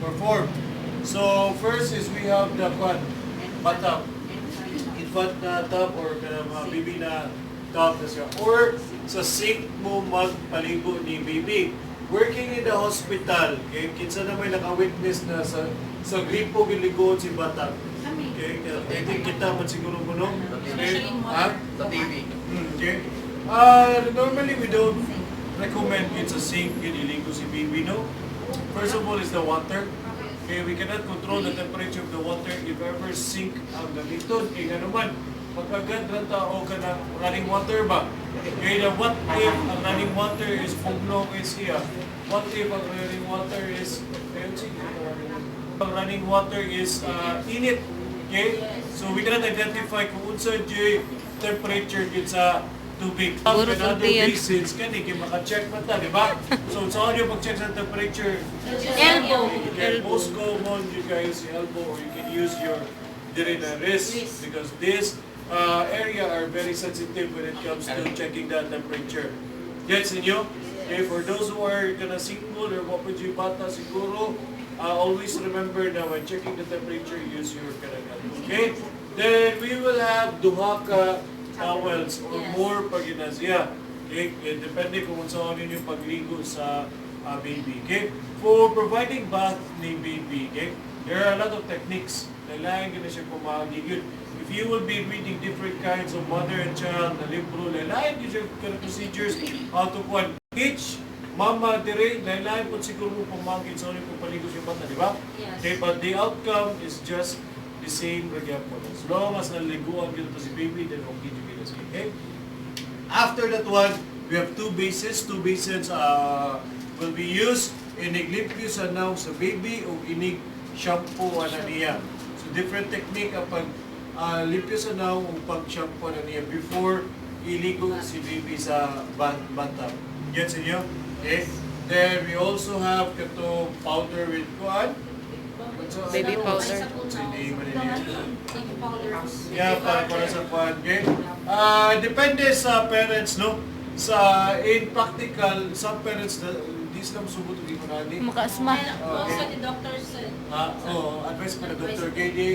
perform. So first is we have the bathtub. Infant na tub or baby na tub na siya. Or sa sink mo magpaligo ni baby. Working in the hospital, okay, kinsa na may naka-witness na sa gripo giligoon si bata. Okay, I think kita man siguro mo no? Okay. Sa TV. Okay. Normally we don't recommend it's a sink giligo si baby, no? First of all is the water. Okay, we cannot control the temperature of the water if ever sink ang gamiton. Kaya nga naman, pagkagad ng tao ka ng running water ba? Kaya what if ang running water is pugno is siya? What if ang running water is init? Okay? So we cannot identify kung unsa jay temperature yun sa tubig. Siguro Another kunti yan. basins, kani kaya maka-check man ta, di ba? So saan yung pag-check sa temperature? Elbow. Most common you guys elbow or you can use your wrist because this area are very sensitive when it comes to checking the temperature. Gets inyo? Okay, for those who are gonna single or wapuji bata siguro, always remember na when checking the temperature, use your kanagan. Okay? Then we will have duhaka towels or more pag ginasya. Okay? Depende kung saan yung pagligo sa baby. Okay? For providing bath ni baby, okay? There are a lot of techniques. Kailangan ka na siya pumahagigil. If you will be reading different kinds of mother and child na libro, kailangan ka siya procedures how to each mama dire, kailangan po siguro mo pumagin sa ulit paligo siya bata, di ba? Yes. Okay, but the outcome is just the same again po. As long as naliguan kita si baby, then okay to get us. Okay? After that one, we have two basins. Two basins will be used. Inig limpyo sa now sa baby o inig shampoo na niya. So different technique ang pag limpyo sa now o pag shampoo na niya before iligo si baby sa bathtub. Gets inyo? Okay. Then we also have kato powder with kuan. Baby powder. Yeah, para sa kuan. Okay. Depende sa parents, no? In practical, some parents di sila musubot ug imo nani. Makaasma. Also the doctor said. Advice pa na doctor kay di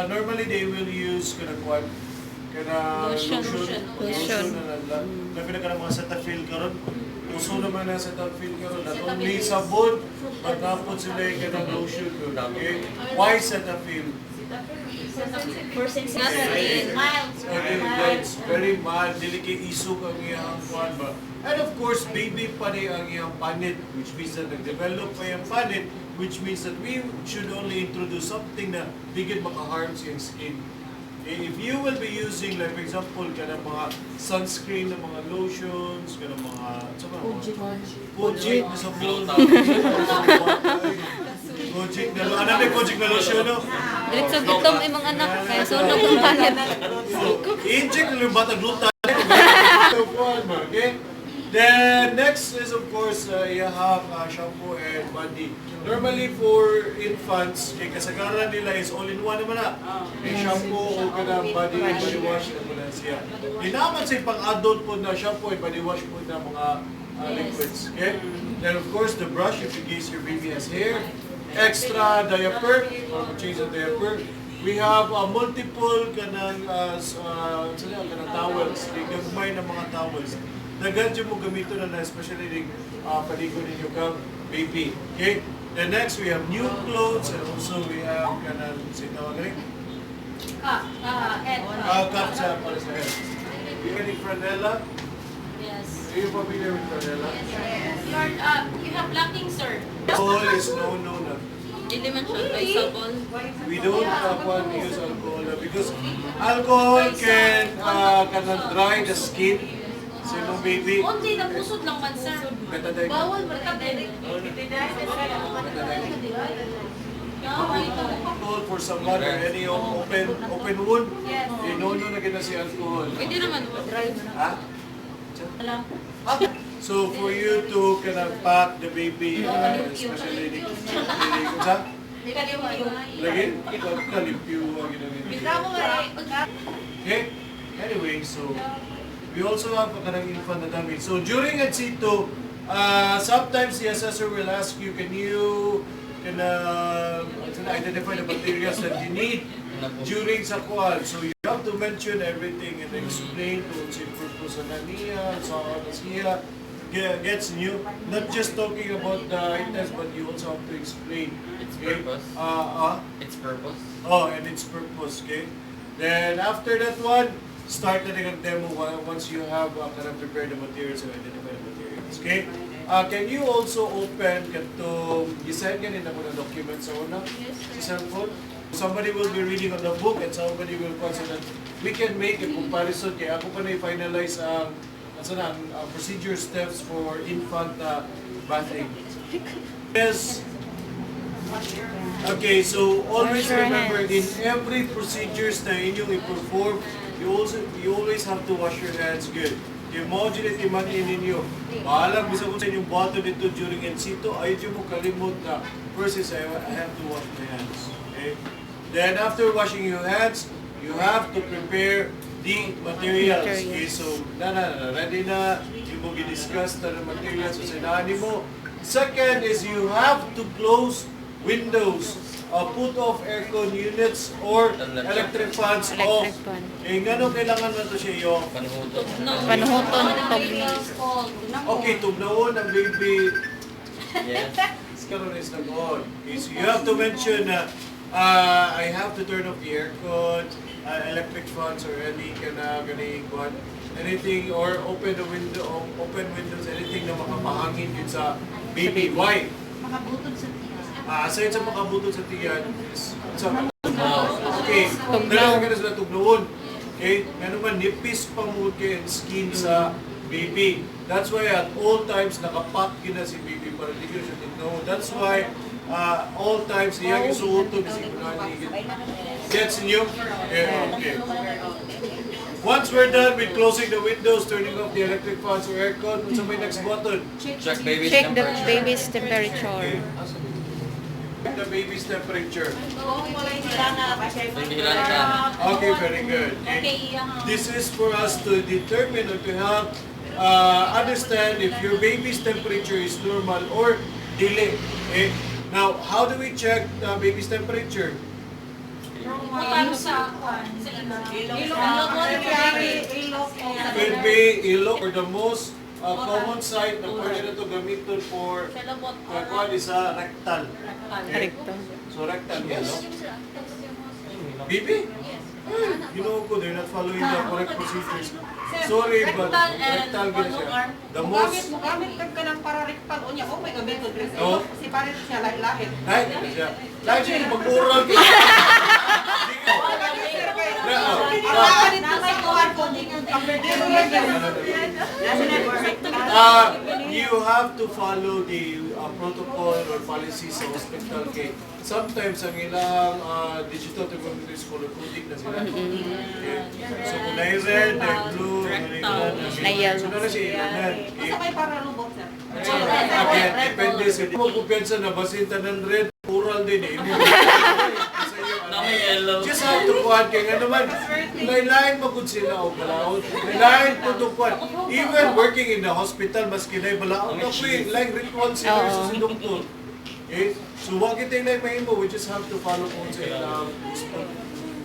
normally they will use kana kuan Lotion. lotion na labi na ka ng mga Cetaphil karon. Uso naman na Cetaphil karon. Not only sabon, but napod sila yung kanang lotion. Okay? Why Cetaphil? For sensitive. It's very mild, dili kay isog ang iyang kuan ba. And of course, baby pa rin ang iyang panit, which means that nag-develop pa yung panit, which means that we should only introduce something na bigyan maka-harm sa iyang skin. If you will be using, like for example, kana mga sunscreen na mga lotions, kana mga Kojic na sa floor. Kojic na lotion. Ano may Kojic na lotion, no? Diretso gitom ay mga anak kaya sunog ang panit. Inject na yung batang gluta. Okay? Then next is of course you have shampoo and body. Normally for infants, kay kasagaran nila is all-in-one naman na. May shampoo o kada body wash na muna siya. Hinaman sa pang-adult po na shampoo and body wash po na mga liquids. Okay? Then of course the brush if in case your baby has hair. Extra diaper or change the diaper. We have multiple kanang kanang towels, gagmay na mga towels. Dagan mo gamito na especially ning paligo ninyo kang baby. Okay? And next we have new clothes and also we have kanang sitawag rin. Cup sa para sa head. You can franela? Yes. Are you familiar with franela? You have lacking, sir. Alcohol is no na. Dili man siya kay sabon. We don't use alcohol because alcohol can dry the skin. So no baby. Only na pusod lang man, sir. Betadine. Bawal ba ka din? Alcohol for someone or any open wound. Yes. No na gina si alcohol. Pwede naman dry. Ha? So for you to pack the baby, especially sa lagi kalimpyo ang ginagawa. Okay. Anyway, so we also have kanang infant na damit. So during at sito, Sometimes the assessor will ask you, can identify the materials that you need during sa kuan. So you have to mention everything and explain kung si purpose na niya, saan na siya, gets new. Not just talking about the items, but you also have to explain. Its Okay? purpose. Its purpose. Oh, and its purpose, okay? Then after that one, start na rin ang demo once you have kind of prepared the materials and identify the materials, okay? Can you also open katong gisaid ganin ako ng documents sa una sa cellphone? Somebody will be reading on the book and somebody will consider that we can make a comparison kaya ako pa na-finalize ang procedure steps for infant bathing. Yes. Okay, so always Wash your remember in hands. every procedures na inyong i-perform, you always have to wash your hands good. Yung mga dyan itimanin ninyo, maalam bisa ko sa inyong bato dito during NCITO, ayaw mo kalimot na first is I have to wash my hands. Okay? Then after washing your hands, you have to prepare the materials. Okay, so ready na, yung mo gi-discuss na ng materials sa sinani mo. Second is you have to close windows, put off aircon units or electric fans off. Electric fan. Ngano kailangan na to siya yung Panhutot. Panuhuton tubig. okay, tugnaon ang baby Yes. karon is nag-on. Okay, so you have to mention na I have to turn off the aircon, electric fans or any anything or open windows, anything na makapahangin yun sa baby. Why? Makabutod sa tiyan. Aside sa makabutod sa tiyan, is sa Tugnaw. okay, Tugnaw. dala ka na sila tugnaon. Okay, ano man nipis pa mo kay skin sa baby. That's why at all times nakapak kina si baby para di ko siya tugnaon. That's why all times iyang isuoto ni si kunani. Gets niyo? Okay. Once we're done with closing the windows, turning off the electric fans or aircon, what's my next button? Check baby's Check the temperature. baby's Okay. temperature. The baby's temperature. Hindi lang ka. Okay, very good. Okay, This is for us to determine or to help understand if your baby's temperature is normal or delay. Okay? Now, how do we check the baby's temperature? Paano sa Could be ilok or the most common site na pwede na ito gamitin for kwan is rectal. Okay? Recto. So rectal, yes. Baby? You know ko, they're not following the correct procedures. Sorry, but rectal gina siya. The most... Mugamit ka ng para rectal o niya. Oh my God, beto. No. Si parit siya lahit. Ay, siya. Lagi siya mag-oral ka. You have to follow the protocol or policy sa hospital kay sometimes ang ilang digital technologies color coding na sila. Okay. So kung na-red, na-blue, Na-yellow. so na siya ilanan. Basta may para lubok, sir. Again, depende sa di mo kumpiyansa na basin tanan red, oral din eh. Nami yellow. Just have to kuhan kay nga naman, lain magud sila o balaod. Lain po to kuhan. Even working in the hospital, maski na balaod na po eh. Lain ritual sila sa si doktor. Okay? So wag kita yung mahimo, we just have to follow po sa ilang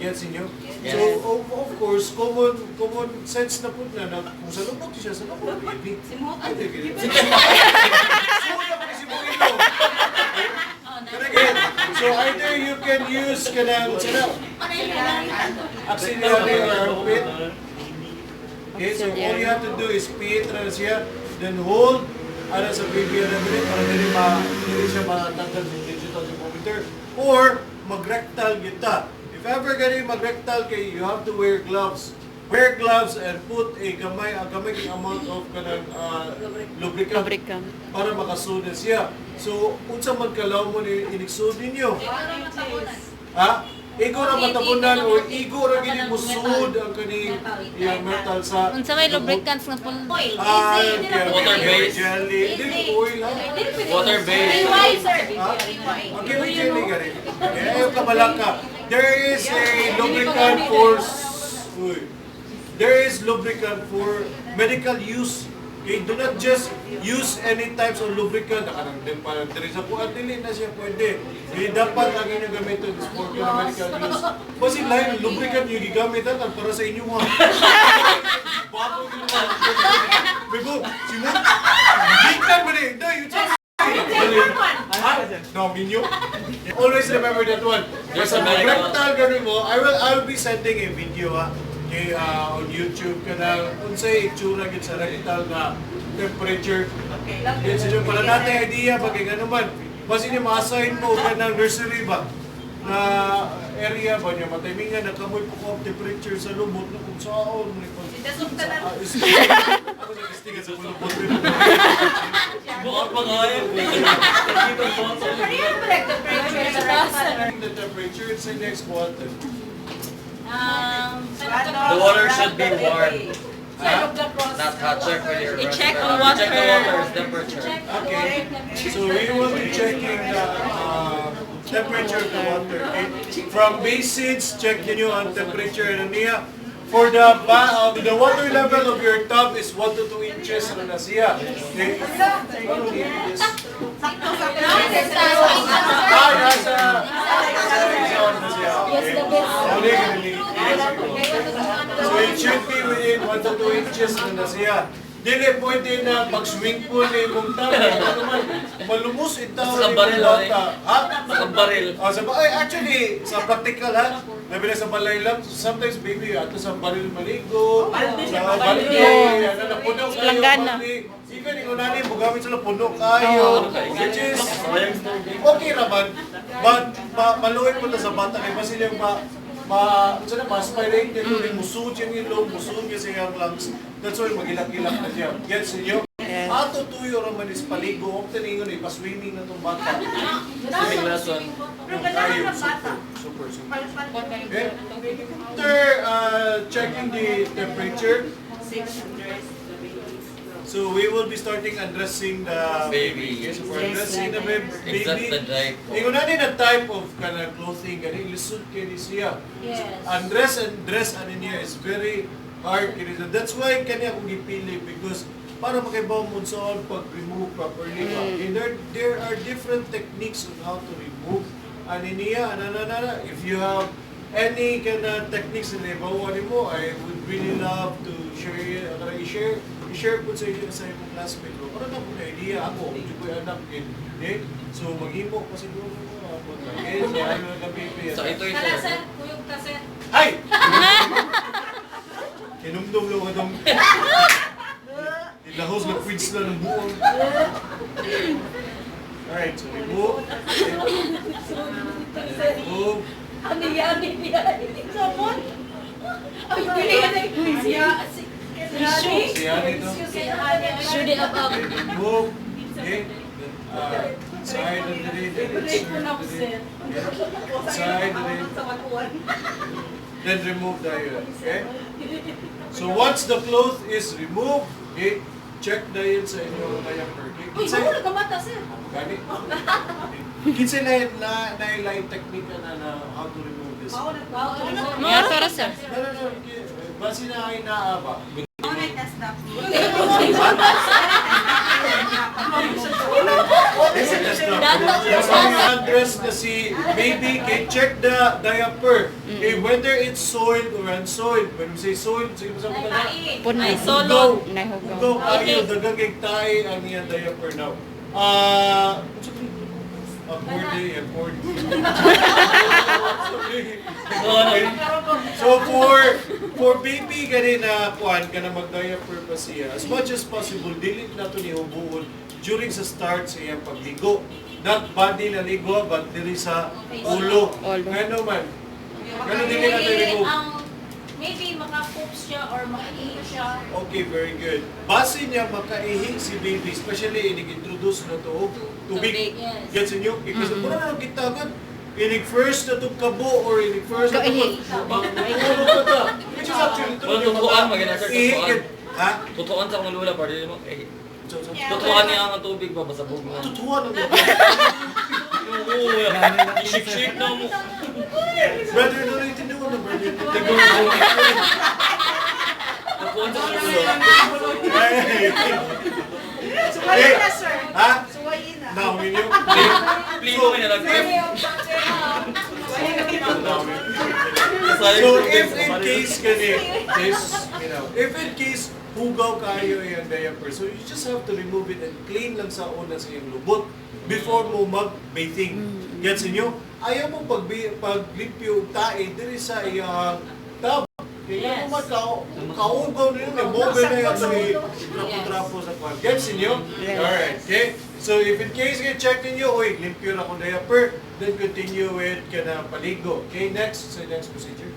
gets inyo? Yes. So of course, common sense na po na kung sa lubot siya sa lubot, baby. Ay, di ganyan. Suya pa ni si Builo. Again, so either you can use kanang auxiliary or armpit. Okay, so all you have to do is pit na siya, then hold ana sa baby na dili para dili siya matanggal ng digital thermometer or mag-rectal kita. If ever gani mag-rectal kay you have to wear gloves. Wear gloves and put a gamay amount of kanang lubricant Lubricant. para makasud na siya. So, unsa man kalaw mo ni inigsud ninyo? Ha? Igo ra matapunan o igo ra gini mo sud ang kaning yung metal sa Unsa may lubricants nga full oil? Water-based. Jelly. Dili oil ha? Water-based. Okay, may jelly ka rin. Ayaw ka malaka. There is a lubricant for medical use. Okay, do not just use any types of lubricant. Din para diri sa puan dili na siya pwede. Dapat ang inyong gamiton is for medical use. Kasi lain lubricant yung gigamit at para sa inyo ha. Bago yun ha. Bigo, simon. Gikan mo rin. Dahil yun siya. No, minyo. Always remember that one. Kasi rectal ganun mo, I'll be sending a video ha. Okay, on YouTube ka na unsay itsura gid sa rectal na temperature. Yan sa inyo para natin idea pag ano man. Basta niyo ma-assign mo ka ng nursery ba na area ba niya matimingan na kamoy po ko temperature sa lubot na kung saan mo ipon. Ako sa istigan sa lubot. Bukod pa kaya. The temperature is the next water. The water should be warm. Not hot. Check for your I-check respiratory. the water. Check the water's temperature. Okay, so we will be checking the temperature of the water. Okay? From basics, check nyo ang temperature na niya. For the water level of your tub is 1 to 2 inches na siya. Okay? So it should be within 1 to 2 inches na siya. Dili pwede na mag-swing pool ni mong tao. Ano naman, malumos itaw Sa ni baril, mong bata. Ha? Sa baril. Actually, sa practical ha, labi na sa balay lang, sometimes baby, ato sa baril maligo, sa baril, ano na puno kayo, Langgana. Ika ni kunani, bugamit sila puno kayo, which is, okay naman, but maluwit mo na sa bata, kaya pa silang ma-aspirate niya ito, musud yung ilong, musud niya sa iyang lungs, that's why magilak-ilak na siya. Gets niyo? Yes. Ato tuyo raman is paligo, huwag taningon eh, pa-swimming na itong bata. Swimming lesson. Tayo, super. Okay. After checking the temperature, so we will be starting undressing the Baby. Okay, so for undressing the baby, Except the diaper. ingon na na type of kind of clothing, gani lisod kini siya. Undress and dress ano niya is very hard kini. That's why kani ako gipili because para makaibaw mo sa pag-remove properly. Okay, there are different techniques on how to remove ani niya. If you have any kind of techniques na ibawa mo, I would really love to i-share po sa inyo sa imong classmate. Para na po na idea ako, hindi ko anak din. Okay? So mag-imo pa siguro ako. Okay? So ano na baby. So ito ito. Ay! Kinumdum lang itong ilahos na quids na ng buong. Alright, so remove. Remove. Siya nito. Should it up? Remove. Okay? Side and the Side and then remove the iron. Okay? So once the cloth is removed, okay, check the yun sa inyong diaper. Gani? Kinsa na line technique na how to remove this. Mga oras sir. No. Basi na ay naaba. Undress na si baby, okay, check the diaper. Okay, whether it's soiled or unsoiled. When we say soiled, sige mo sa mga na. Puno. Hugaw. Nahugaw. Hugaw kayo, dagang kagtay ang iyang diaper now. Poor So for baby ganina kuan kana mag-diaper pa siya, as much as possible dili nato ni hubuon during sa start sa iyang pagligo. Not body na ligo but diri sa ulo. Ngano man. Ngano dili nato ligo. Maybe maka-poop siya or maka-ihi siya. Okay, very good. Base niya makaihi si baby, especially inig-introduce na to tubig. Yes. Gets inyo? Because kung ano kita agad, inig first na itong kabo or inig first na Kaihi. which is actually true. Well, tutuan, mag-inasar, tutuan. Ha? Tutuan sa mga lula para mo. So, Tutuan niya ang tubig pa basabog na. tutuan ang Oo, shake na mo. Brother, no, itindihan na brother. Tutuan Suwayin na, sir. Ha? Suwayin na. Now, ninyo? Please mo may nalagay. So, if in case gani, if in case hugaw kayo yung diaper, so you just have to remove it and clean lang sa una sa iyong lubot before mo mag-bathing. Gets inyo? Ayaw mo pag-limpyo tae diri sa iyang tub. Kaya mo kaugaw na yun, mobile na yun yung trapo sa kwan. Gets inyo? Alright, okay? So if in case you check ninyo, uy, limpyo na akong diaper, then continue with kana paligo. Okay, next, sa next procedure.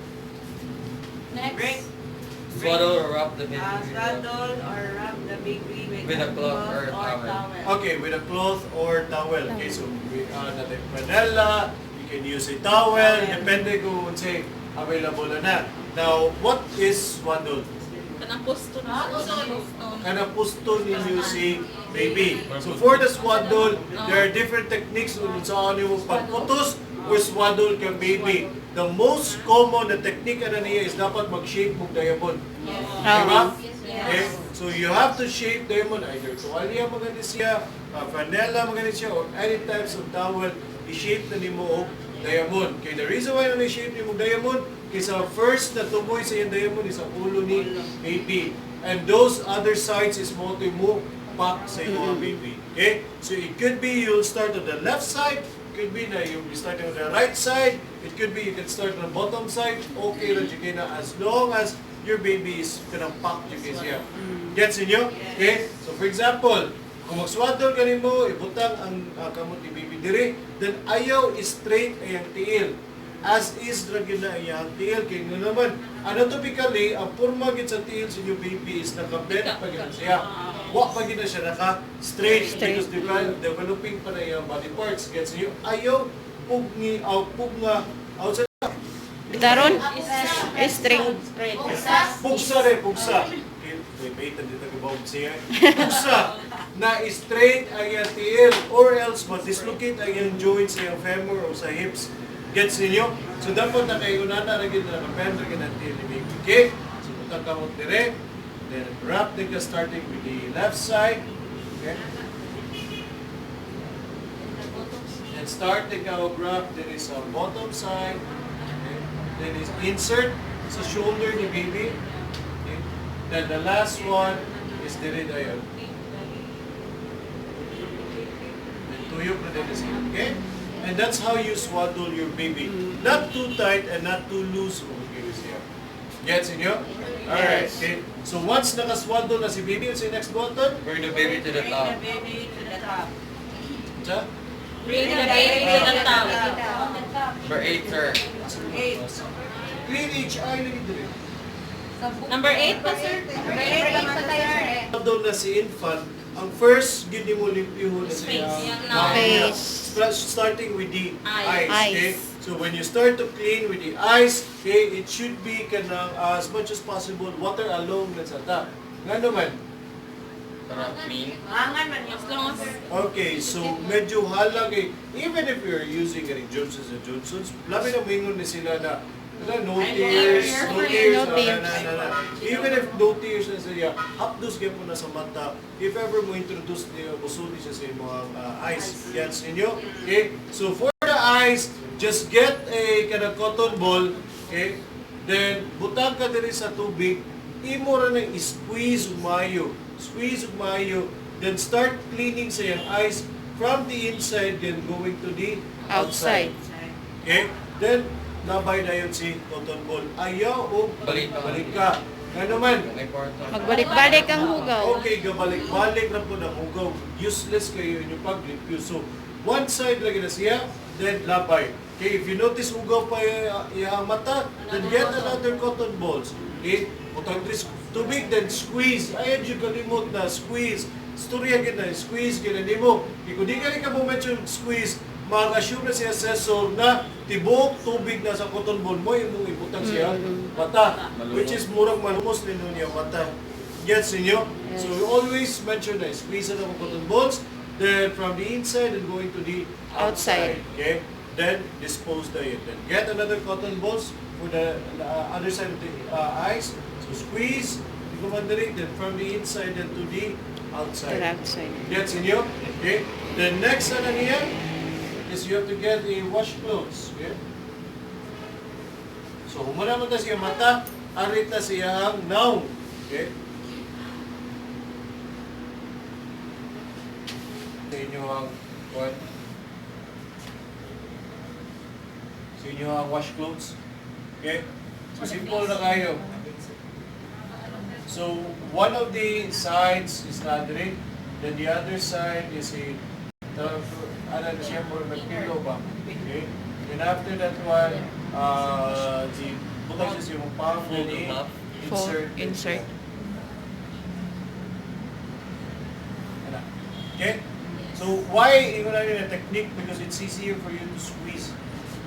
Next. Swaddle or wrap the baby Swaddle or wrap the baby with a cloth or towel. Okay, with a cloth or towel. Okay, so we natin panela, you can use a towel, depende kung say available na. Now, what is swaddle? Kanang pusto na. Kana pusto ninyo si baby. So for the swaddle, there are different techniques kung saan mo pagputos or swaddle ka baby. The most common na technique na niya is dapat mag-shape mong diamond. Diba? Okay? So you have to shape diamond either tuwalya maganda siya, flanela maganda siya, or any types of towel, i-shape na nimo og diamond. Okay, the reason why na i-shape nimo diamond is first na tumoy sa iyang diamond is ang ulo ni baby. And those other sides is mo to mo pack sa iyong baby. Okay? So it could be you'll start on the left side, it could be na you'll be starting on the right side, it could be you can start on the bottom side, okay lang you na as long as your baby is kanang pack you can siya. Gets inyo? Okay? So for example, kung mag-swaddle ka nimo, ibutang ang kamot ni baby diri, then ayaw straight ayang tiil. As is dragin na iyang tiil. Kaya nga naman, anatomically, ang purma gid sa tiil sa inyong baby is naka-bend pa gid siya. Wa pa gid na siya naka-straight because developing pa na iyang body parts. Gets niyo? Ayaw pugni pugna outside. Bitaron? String. Pugsa rin, pugsa. Wait, dito ko ba siya? Pugsa na straight ang iyang tiil or else ma-dislocate ang iyang joints sa iyang femur o sa hips. Gets ninyo? So dapat na kayo na rin na nakapend rin ang tiil ni baby. Okay? So punta ka mo dire. Then wrap the starting with the left side. Okay? And start the wrap there is a bottom side. Okay? Then is insert sa shoulder ni baby. Okay? Then the last one is dire dayon. Tuyok na din siya. Okay? And that's how you swaddle your baby. Not too tight and not too loose. Okay, siya. Gets inyo? Alright. Okay. So once naka-swaddle na si baby, what's yung next button? Bring the baby to the top. Cha? Bring the baby to the top. Number 8, sir. Clean each eye na dito rin. Number 8 pa, sir? Swaddle na si infant, ang first, gini mo limpyuhon na siya. Face. Starting with the eyes. Eyes. Okay? So when you start to clean with the eyes, okay, it should be kanang as much as possible water alone na sa ta. Nga naman. Para clean. As long as... Okay, so medyo halag eh. Even if you're using Johnson's & Johnson's, labi na mingon ni sila na no tears, no tears, No tears. Even if no tears na siya, hapdos kayo po na sa mata. If ever mo introduce niyo, busuli siya sa mga eyes. Yan sa inyo. Okay? So for the eyes, just get a kind of cotton ball. Okay? Then, butang ka diri sa tubig. Imo ra na squeeze umayo. Squeeze umayo. Then start cleaning sa yung eyes from the inside, then going to the outside. Okay? Then, nabay na yun si cotton ball. Ayaw o Balik ka. Nga naman, Magbalik-balik ang hugaw. okay, gabalik-balik na po ng hugaw. Useless kayo yung pag-limpyo. So, one side lagi na siya, then labay. Okay, if you notice hugaw pa yung mata, then get another cotton balls. Okay, utang tubig, then squeeze. Ayan yung kalimot na squeeze. Storya gina, squeeze gina nimo. Kung di ka rin ka moment yung squeeze, mag-assume na si assessor na tibok tubig na sa cotton ball mo, yung ibutang siya mata, which is murang malumos nino niya mata. Gets ninyo? So we always mention na squeeze na ng cotton balls, then from the inside and going to the outside. Okay? Then dispose na yun. Then get another cotton balls for the other side of the eyes. So squeeze, Pagkuman diri, then from the inside then to the To outside. the outside. Gets in you? Okay? The next ano niya is you have to get a wash clothes. Okay? So, humana mo ta siya mata, arita siya ang noun. Okay? Sa inyo ang what? Sa inyo ang wash clothes. Okay? So, simple na kayo. So, one of the sides is laundry, then the other side is a ano siya more material ba? Okay? And after that one, the bukas is yung palm, Fold then them up. Insert. Ano? Okay? So, why yung namin na technique? Because it's easier for you to squeeze.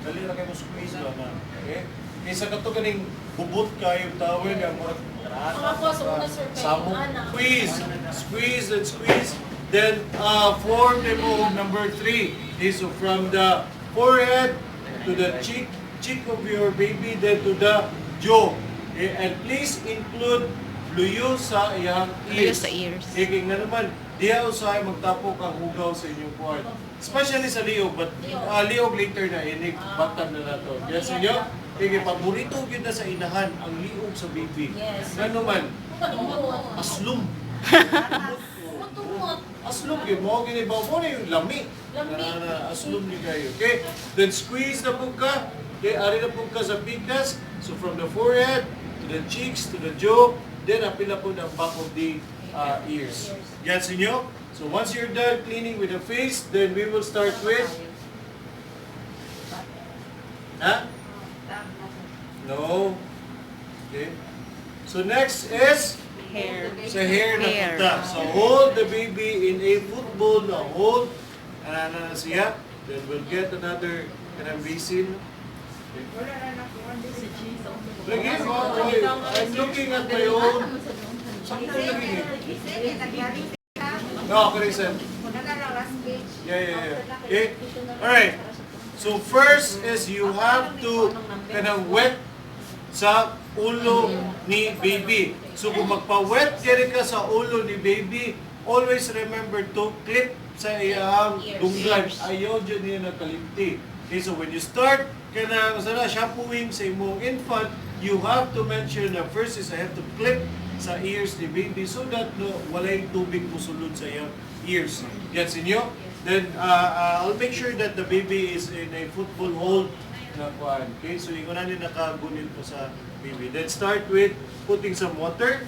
Dali na kayo mo squeeze ba na. Okay? Kaysa kato kaning bubot kayo tawin yung mga Mga po, sa una, sir, kayo, Sabog. anak. Squeeze. Squeeze and squeeze. Then, form the move number 3 is from the forehead to the cheek of your baby, then to the jaw. Okay? And please include luyo sa iyang Luyo ears. sa ears. Okay, nga naman, diya usahay magtapok ang hugaw sa inyong kuwan. Especially sa liog, but liog later na, inig, batang na nato. Yes, inyo? Okay, paborito yun na sa inahan, ang liog sa baby. Yes. Ano man, Tumot. aslum. Tumot. Aslum yun mo, ginibaw mo na yung lami. Lami. Aslum ni kayo. Okay, then squeeze na po ka. Okay, ari na po ka sa pikas. So from the forehead, to the cheeks, to the jaw, then apila po ng back of the ears. Gets inyo? So once you're done cleaning with the face, then we will start with... Ha? No. Okay. So next is Hair. sa hair na Hair. punta. So hold the baby in a football na hold. Ano na siya. Then we'll get another kanang basin. Lagi mo. I'm looking at my own. Saan ko lagi eh? No, Carissa. Yeah. Okay. Alright. So first is you have to kanang wet sa ulo ni baby. So kung magpa-wet kaya ka sa ulo ni baby, always remember to clip sa iyang dunggan. Ayaw dyan niya nakalimti. Okay, so when you start kanang shampooing sa imong infant, you have to mention na first is I have to clip sa ears ni baby so that no, walay tubig musulod sa iyang ears. Gets inyo? Then I'll make sure that the baby is in a football hold na kuan. Okay, so yung na nakagunil po sa baby. Then start with putting some water.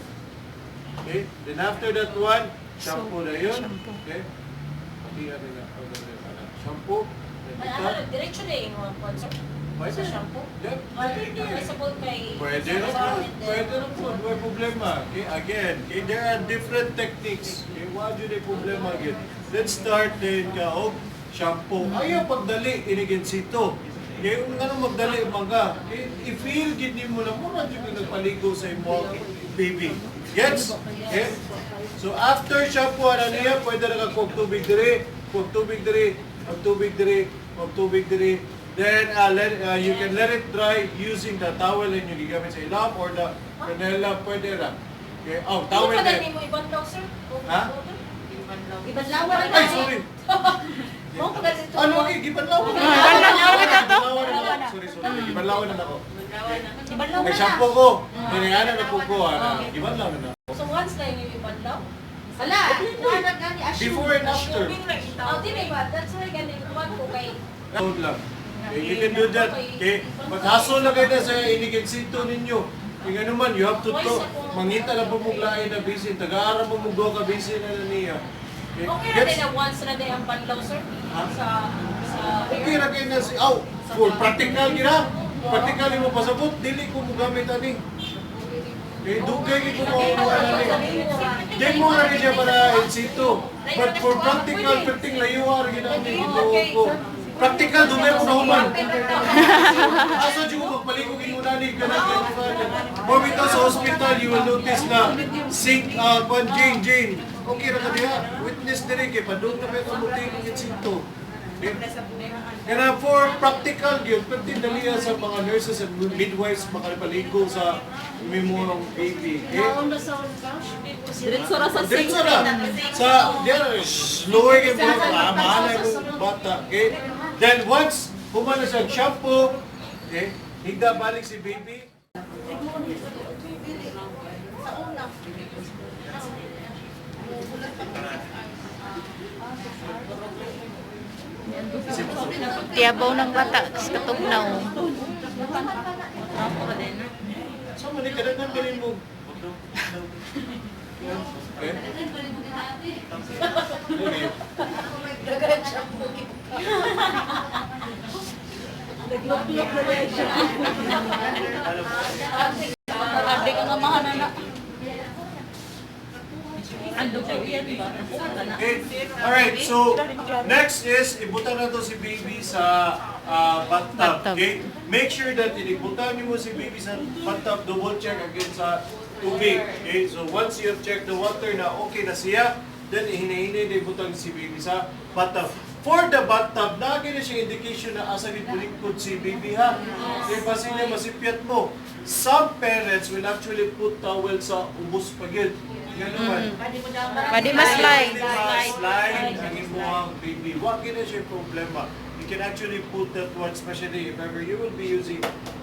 Okay, then after that one, shampoo na yun. Shampoo. Okay, pati ano na, shampoo. Then Ay, ito. ano, diretso na yung mga sponsor. Pwede. Sa shampoo. Yep. Ay, sabon kay... Pwede na po. Pwede na po. May problema. Okay, again, okay, there are different techniques. Okay, wala yun yung problema again. Let's start din ka og shampoo. Ayaw pagdali, inigensito. Okay, kung ano magdali, mga. Okay, i-feel gid mo na muna dyan ka nagpaligo sa imo baby. Gets? Okay? So after shampoo, ano niya, pwede na kag tubig diri, kog tubig diri, kog tubig diri, kog tubig diri. Then you can let it dry using the towel and yung gigamit sa ilam or the canela, pwede na. Okay, oh, towel Hindi pa din. din mo ibang daw, sir? Ha? Ibang lawa na Ay, sorry. Mo ko dati ito. Ano, gibanlawan na. Gibanlawan na to? Gibanlawan na ako. Sorry. Gibanlawan na ako. Ibang lawa May na. shampoo ko. Nangyayana na po ko. Gibanlawan na. So once na yung ibang daw? Wala. Wala gani assume. Before and after. Oh, di ba? That's why ganun kuwan ko kay... Hold lang. Okay, you can do that. Okay? Maghasol na kayo na sa iniginsito ninyo. Kaya nga naman, you have to mangita na pumuglain na bisin. Taga-ara mo mugo ka bisin na niya. Okay na din na once na din ang panlaw, sir? Ha? Sa Okay na kayo na si... for practical gina. Practical mo pasabot. Dili ko mo gamit ani. Okay, dugay ko mo ani. Di mo na rin siya para in situ. But for practical, perting layuar ginamit ko. Practical, dumay mo na human. Asa dyan ko magpaliko kinunani ka na. Or bitaw sa hospital, you will notice na sink, Jane. Okay na ka diha. Witness din kay padung na may kamuti ng insinto. Okay? Kaya for practical yun, pwede dalihan sa mga nurses and midwives makapaligo sa imimurong baby. Okay? Diretso ra sa Dito na. Sa, diyan, slower yung mga mahalay yung bata. Okay? Then once, humana siya shampoo, okay? Higda balik si baby. Tiyabaw ng bata, katugnaw. So, mali ka na galing mo. Okay? Ate ka nga mahanana. Okay. Alright, so next is ibutan na to si baby sa bathtub. Bathtub. Okay? Make sure that ibutan niyo mo si baby sa bathtub, double check again sa tubig. Okay? So once you have checked the water na okay na siya, then ihinahinay na ibutan si baby sa bathtub. For the bathtub, nagin na siya indication na asa ni bulingkod si baby ha. Kaya basi niya masipyat mo. Some parents will actually put towel sa ubos pagid. Yan naman. Pwede ma-slide. Slide ang imuhang baby. Wag na siya problema. You can actually put that one, especially if ever you will be using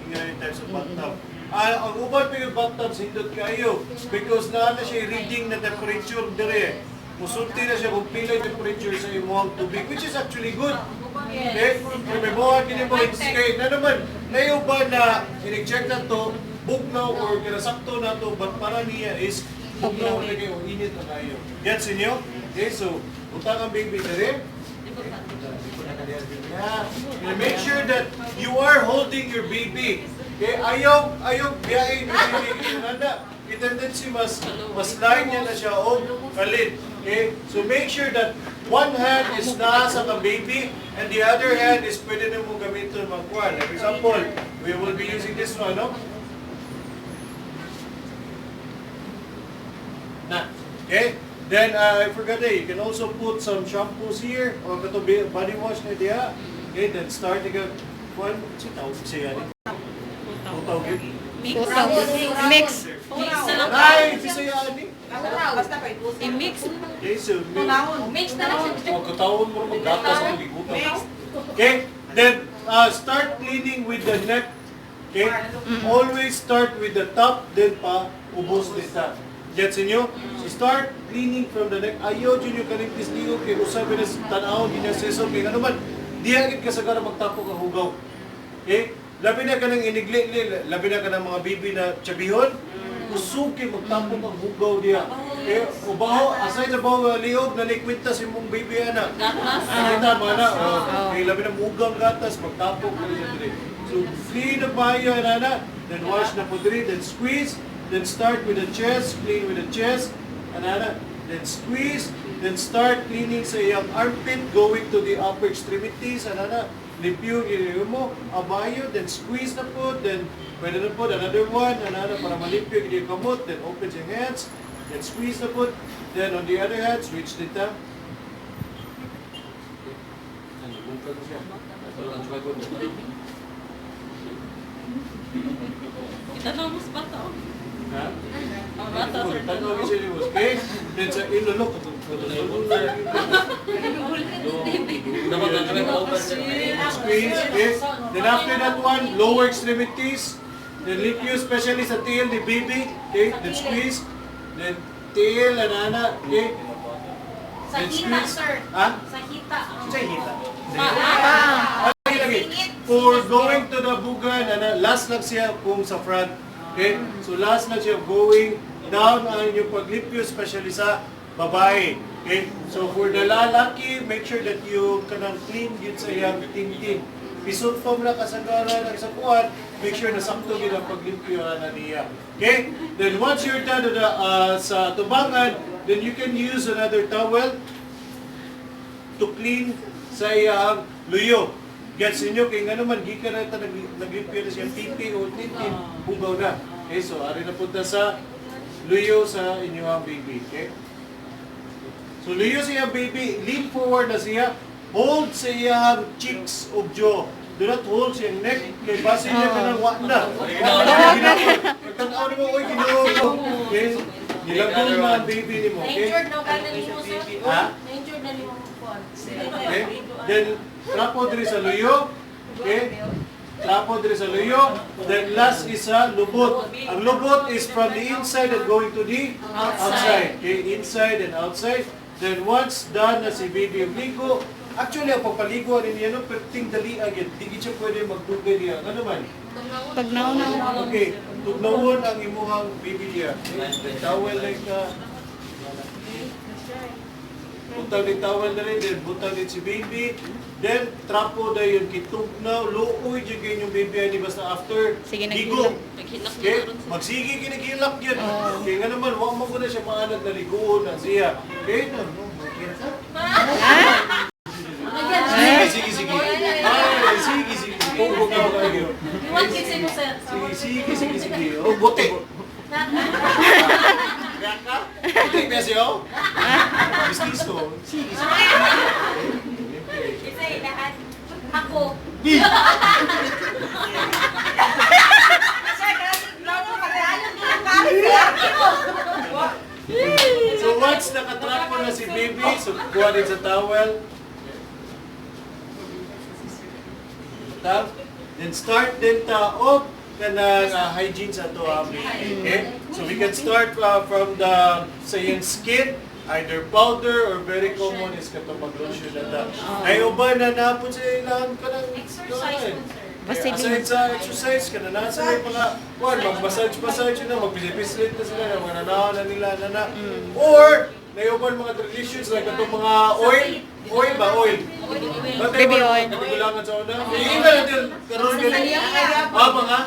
yung types of bathtub. Ang uban pa yung bathtub, sindot kayo. Because na siya reading na temperature dire. Musulti na siya kung pila yung temperature sa imuhang tubig, which is actually good. Okay? Kung may buwan kini mo, it's kay na naman. Ngayon ba na in-check na to, bugnaw or kinasakto na to, but para niya is bugnaw na kayo, init na kayo. Gets inyo? Okay, so, utang ang baby na rin. Yeah. Make sure that you are holding your baby. Okay, ayaw biyahin yung baby. Nanda, i-tendency mas line niya na siya o kalit. Okay, so make sure that one hand is nasa ka baby and the other hand is pwede na mo gamitin magkuhan. For example, we will be using this one, no? Na. Okay? Then, I forgot you can also put some shampoos here or kato body wash na diya. Okay, then start again. One, sitaw siya yan. Putaw yun. Putaw. Mix. Ay, siya yan eh. I-mix. Okay, so Mix na lang siya. magkatawon mo maggatas ang ligutan. Okay, then start cleaning with the neck. Okay, always start with the top, then pa ubos dita. Gets inyo? So start cleaning from the neck. Ayaw dyan yung kanintis niyo, kaya usabi na tanaw, di na season, kaya ano man, di agad ka sagara magtapo ka hugaw. Okay? Labi na ka ng inigli, labi na ka ng mga bibi na tsabihon, usuki magtapo kang hugaw diya. Okay? Ubaho, aside sa baho liog, nalikwinta si mong bibi ana. Kita mo na, okay, labi na mugang gatas, magtapo ka rin. So clean na bayo ana, then wash na po diri, then squeeze. Then start with the chest, clean with the chest, anana. Then squeeze, then start cleaning sa iyang armpit, going to the upper extremities, anana. Limpyo yung mo, abayo, then squeeze na po, then pwede na po, another one, anana, para malimpyo yung kamot, then open your hands, then squeeze na po, then on the other hand, switch dito. Kita na mas bata. Ha? Ang bata, sir. Tanong siya ni Boss. Okay? Then sa ilulok. Squeeze. Okay? Then after that one, lower extremities. Then lift you, especially sa tail ni baby. Okay? Then squeeze. Then tail, anana. Okay? Sa Then hita, squeeze. sir. Ha? Sa hita. Sa hita. Okay. For going to the bugan, last lang siya kung sa front. Okay? So last lang siya going down ang inyong paglipyo, especially sa babae. Okay? So for the lalaki, make sure that you kanang clean yun sa iyang tintin. Isulfom na kasagara ng isang kuwan, make sure na sakto yun ang paglipyo na niya. Okay? Then once you're done to the, sa tubangan, then you can use another towel to clean sa iyang luyo. Gets inyo, kaya nga naman, gikan na ito, naglipyo na siya pipi o tintin, bugaw na. Okay, so ari na punta sa luyo sa inyong baby. Okay? So luyo siya baby, lean forward na siya, hold sa iyang cheeks of jaw. Do not hold sa iyang neck. Kay base niya ka ng na. Pagkatao mo, oy, ginoo mo. Okay? Nilagol mo ang baby ni mo. Okay? Na-injured na gano'n ni mo, sir. Ha? Na-injured na ni mo. Okay? Then, trapo diri sa luyo. Okay? Trapo diri sa luyo. Then last is sa lubot. Ang lubot is from the inside and going to the outside. Okay? Inside and outside. Then once done na si baby ang ligo, actually ang pagpaligo rin yan, perting dali agad. Di siya pwede magdugay niya. Ano man? Pag nauna. Okay. Tugnawon ang imuhang baby niya. Okay? Towel like butang ni towel na rin, then butang din si baby. Then, trapo na yun, kitugnaw, luoy dyan kayo yung baby ani basta after Sige, ligo. Naghilak na Okay? ron. Magsigi kinagilak yan. Kaya nga naman, huwag mo ko na siya maanad na ligoon na siya. Okay? Sige, sige. Ay, sige, sige. Huwag ka kayo. Iwan kasi mo, sir. Sige. Oh, buti. Kaya ka? Buti ba siya? Gusto. Sige. Kasi lahat. Ako. So once nakatrapo na si baby, so kuha din sa towel. Then start din ta of kanang hygiene sa to baby. Okay? So we can start from the sa iyang skin, either powder or very common is katong mag-lotion na ta. Ay uban na napon sa ilang kanang Exercise mo, sir. aside sa exercise, kana na sa mga mag-massage na, magpisit-pisit na sila, na mga nanawa na nila, Or, nayuban mga traditions, like itong mga oil. Oil ba? Oil. Baby oil. Natigulangan sa una. Hindi na natin, karoon ganun. Mga?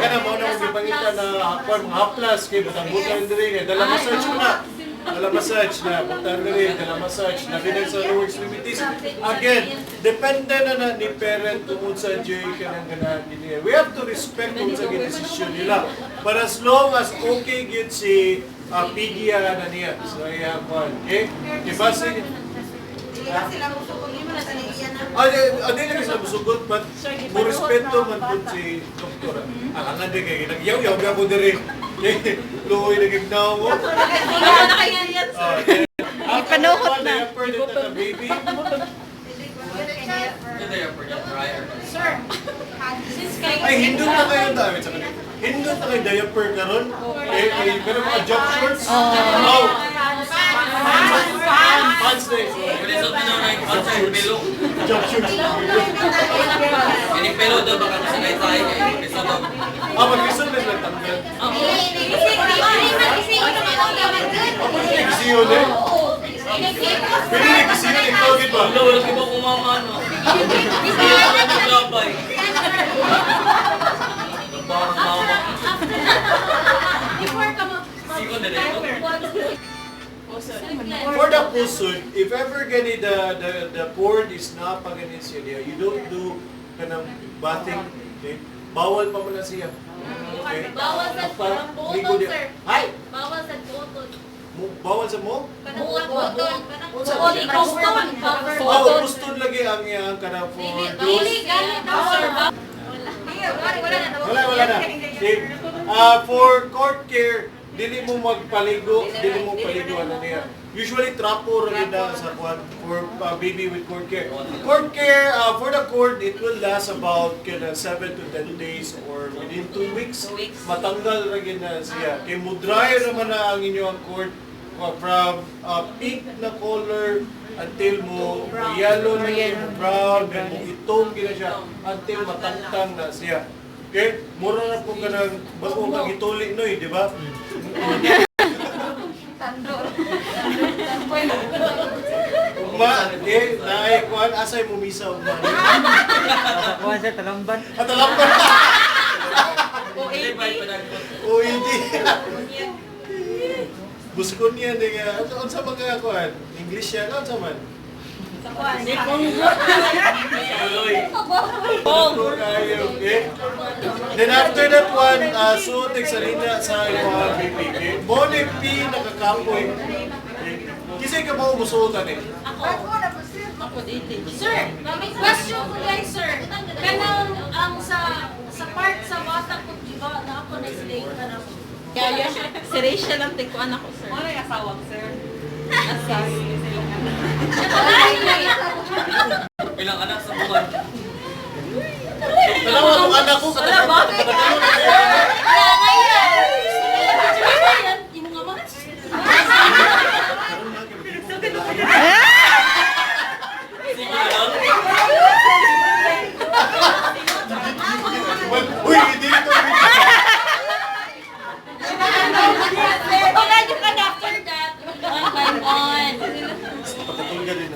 Kana mo na magpipangita na mga haplas, kaya butang-butang din rin. Dala massage mo na. Dala massage na, butang rin, dala massage na, bilang sa lower extremities. Again, depende na ni parent kung sa joy ka ng ganahan nila. We have to respect kung sa decision nila. But as long as okay yun si Pigia na niya. So, yeah, okay? Diba si... Hindi na sila musugot, but mo respeto man po si doktor. Ang din kayo, nag-yaw-yaw ka po din rin. Luhoy nag-ignaw mo. Ipanuhot na. Diaper din na baby. Sir, since kayo... Ay, hindot na kayo dami sa kanila. Hindot na kayo diaper karon. Kayo mga job shorts. Oh! Pants na yun. Pwede sa tinaw na yung pants yung pilo. Job shorts. Yung pilo doon baka masanay tayo kayo. Pisa doon. Mag-resort na lang tanggal. Ako na nag-isiyo na eh. Pwede nag-isiyo na ikaw, di ba? Wala ko ba kumama ano? Hindi ako naglabay. Parang mama. Before ka mo... Sikon na dito. For the pusod, if ever gani the cord is not paganin siya, you don't do kanang bathing. Okay? Bawal pa man na siya. Okay? Bawal sa Ligo button, dia. sir. Hay! Bawal sa button. Bawal sa mo? Button. Unsa ba Button. siya? Button. Oh, pustod lagi ang iyang kanang for those. Wala na. Okay. For court care, dili mo magpaligo, dili mo paligo ano niya. Usually trapo rin na sa kwan for baby with cord care. Cord care, for the cord, it will last about 7 to 10 days or within 2 weeks. Matanggal rin na siya. Kaya mo dry naman na ang inyong cord from pink na color until mo yellow na yung brown, then mo itong gina siya until matangtang na siya. Okay? Mura na po ka ng bago kang ituli no di ba? Naay kuan asay mo misa ug man. Kuha sa talamban. Atalampan. Hindi ba yung panagpot? O hindi. Buskon niya nga. Unsa man kaya kuan? English yan unsa man? Tuloy. Okay. Then after that one, suot sa lina sa imong baby. Okay? Mone P nakakapoy. Kisay ka mo musuotan eh. ako dito. Sir, may question ko guys, sir. Kanang ang sa part sa bata ko, di ba, na ako na-slate na ako. Kaya si Rachel lang tikuan ako, sir. Ano yung asawang, sir? Asas. Ilang anak sa buwan? Dalawa itong anak ko. Wala ba? Yung mga mga. Sige lang. Uy, hindi ito. Okay, yung ka after that. 1 by 1. Pagkatulga din.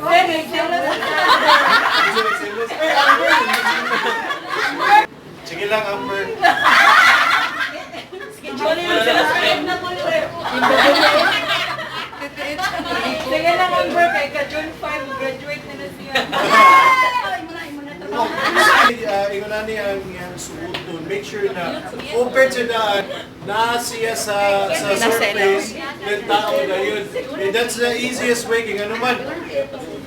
Sige lang, Amber. Sige lang ang work, kay ka June 5, graduate na siya. Ingon ni ang iyang suot doon. Make sure na open siya na siya sa surface ng tao na yun. Eh, that's the easiest way. Kaya ano man,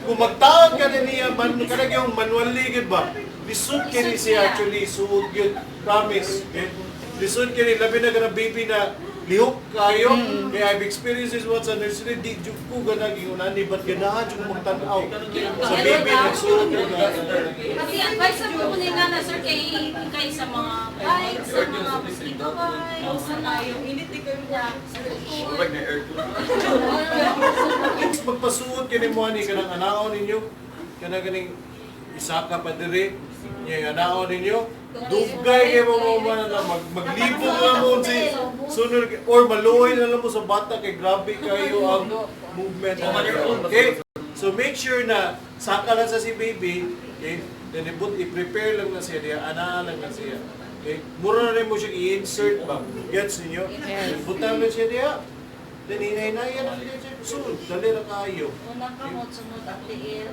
kung magtaon ka na niya, kanag yung manual ligid ba? Lisod ka siya actually, suot yun. Promise. Okay? Lisod ka labi na ka na baby na lihok kayo. Kaya I've experienced this once and there's really di ko ganag yung nani, ba't ganahan yung magtanaw sa baby na suot yun. Kasi advice ako nila na sir kay sa mga bikes, sa mga mosquito bikes, sa Yung init di ko yung Urag na aircon. Magpasuot kini mo ani kanang anaon ninyo, kanang ganing isa ka pa diri, niya anaon ninyo. Dugay kay mo man na maglibog na mo si sunod or maluoy na lang mo sa bata kay grabe kayo ang movement. Okay? So make sure na saka lang sa si baby, okay? Then i-prepare lang na siya, diya, anaan lang na siya. Okay? Mura na rin mo siya i-insert ba? Gets ninyo? Yes. Butang lang siya diya. Then hinay-hinayan lang siya. Sunod, dali na kayo. unang kamot sunod at tiil.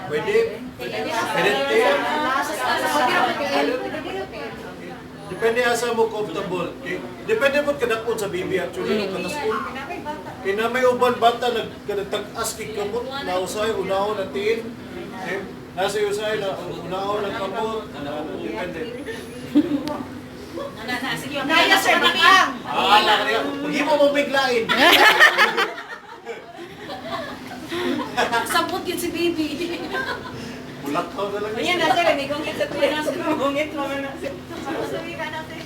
Pwede? Pwede? Depende asa mo comfortable. Okay? Depende mo kadakon sa baby actually. Kataskol. Kaya na may uban bata nagtag-as kay kamot, nausay, unahon na tiin. Okay? Nasa usay na unahon ng kamot. Depende. Kaya sir, bakang! Ala kaya, hindi mo mabiglain. Sabot yun si baby. Bulakaw na lang. Ayan na sir, hindi kong kita tuloy na sa kumungit mo na sir. Sabi ka natin.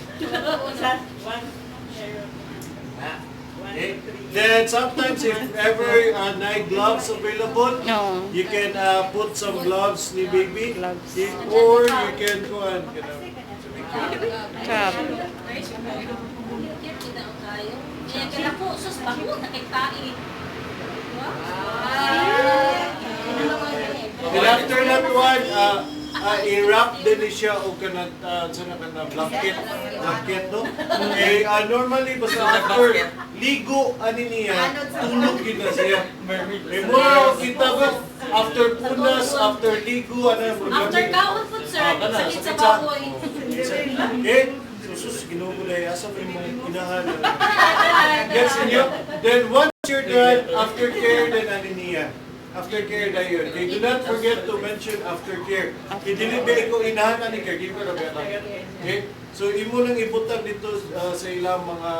Okay. Then sometimes if ever night gloves available, No. you can put some gloves ni baby. Gloves. Or you can go and Cap. Kaya kaya po, sus, bako, nakiktai. then after that one, i-wrap din siya o kanat sana ka na blanket, no? Eh, normally basta after ligo ani niya, tulog yun na siya. Eh, mura kita ba after punas, after ligo, After kaon po, sir, sakit sa baboy. Eh, sus, ginugulay, asa mo yung inahan. Gets ninyo? Then once you're done, aftercare, then ano niya? Aftercare na yun. Okay, do not forget to mention aftercare. Hindi ba ko inahan ni caregiver na ba? Okay? So, imo nang ibutang dito sa ilang mga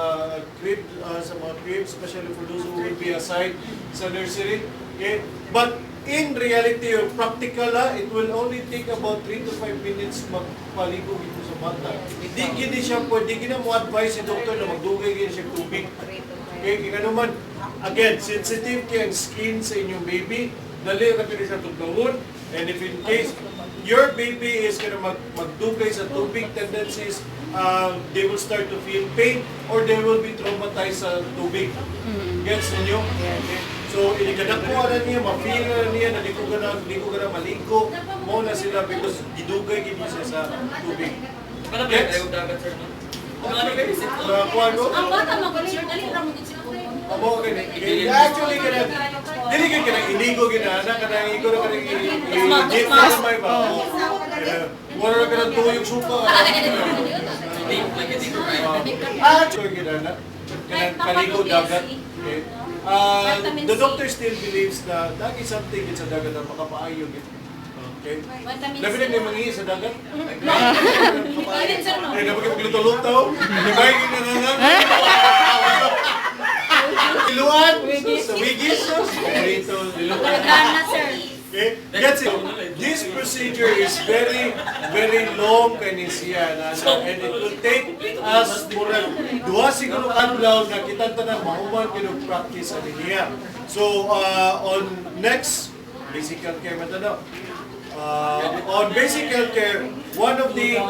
crib, sa mga cribs, especially for those who will be assigned sa nursery. Okay? But in reality, or practical, it will only take about 3 to 5 minutes magpaligo dito sa bata. Hindi gini siya pwede, gina mo advise si doktor na magdugay gini siya tubig. Okay, kaya naman, again, sensitive kaya ang skin sa inyong baby, dali na pwede sa tugtawon, and if in case your baby is gonna magdugay sa tubig tendencies, they will start to feel pain or they will be traumatized sa tubig. Gets ninyo? Okay. So, inikadakuha na niya, ma-feel na niya na di ko gana maligo, mo na sila because gidugay gini siya sa tubig. Ano ba yung ayaw dagat, sir? No? Ano kayo isip ko? Kuha mo? Ang bata mag-sir, dali ra mo din si Kuya. Amo gani. Actually dili ka iligo gina na kana igo na kana i-dip na may ba. Wala ka na tuyog suka. Hindi, like hindi ko right. Actually gina na kana kaligo dagat. Okay. the doctor still believes na dagi something din sa dagat na makapaayo gid. Okay? Vitamin Labi na C. may mangi sa dagat. Vitamin C, no? Ay, dapat kayo magluto-luto. Nagay na nanan. Iluan. Sa wigis. Dito, liluan. Gana, sir. Okay? That's it. This procedure is very, very long kinesia and it will take us murag duha siguro adlaw na kita tanan mahuman kinug practice ani niya. So on next basic healthcare man tanaw. On basic healthcare, one of the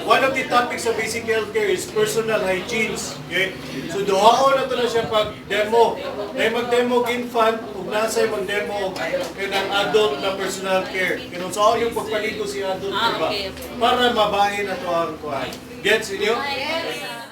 one of the topics of basic healthcare is personal hygiene. Okay? So duhaon na to na siya pag demo. Dahil mag-demo infant, ug nasay mag-demo kanang adult na personal care. Kung saan yung pagpaligo si adult, diba? Okay. Para mabahin na to ang kuha. Gets inyo? Yes.